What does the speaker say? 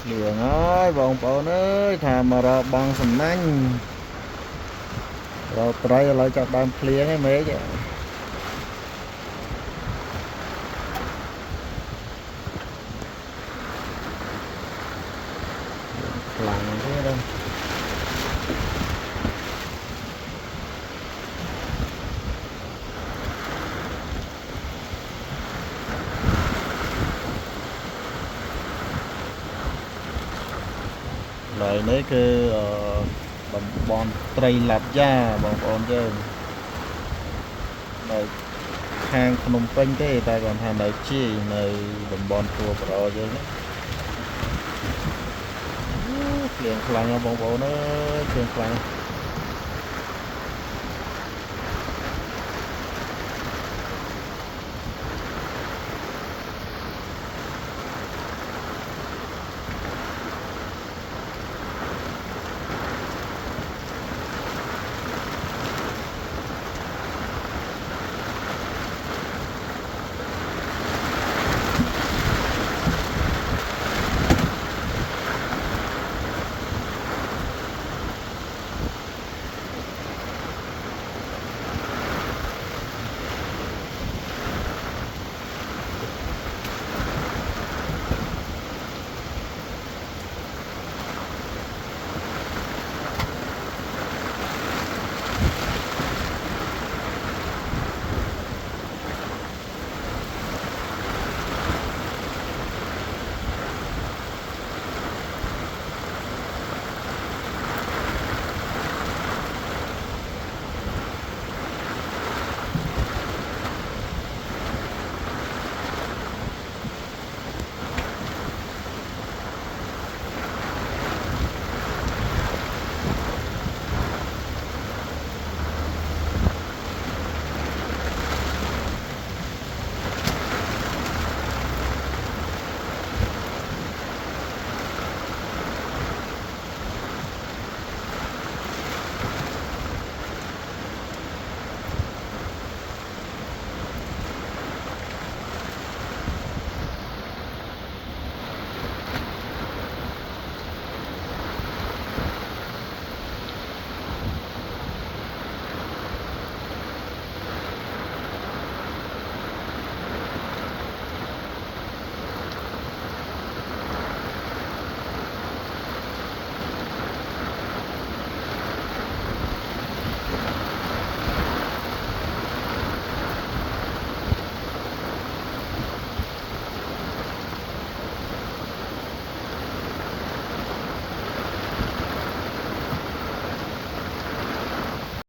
liền ơi bông bông ơi thà mà ra băng sầm nanh rồi trai lại chặt đam clear ấy mấy chứ lặng thế đâu lại đấy cái đồng bọn trai lạp da bọn bọn chứ này hàng Phnom Penh thế ta còn hàng này chi này đồng bọn thua pro chứ liền lặng bọn bọn nó liền lặng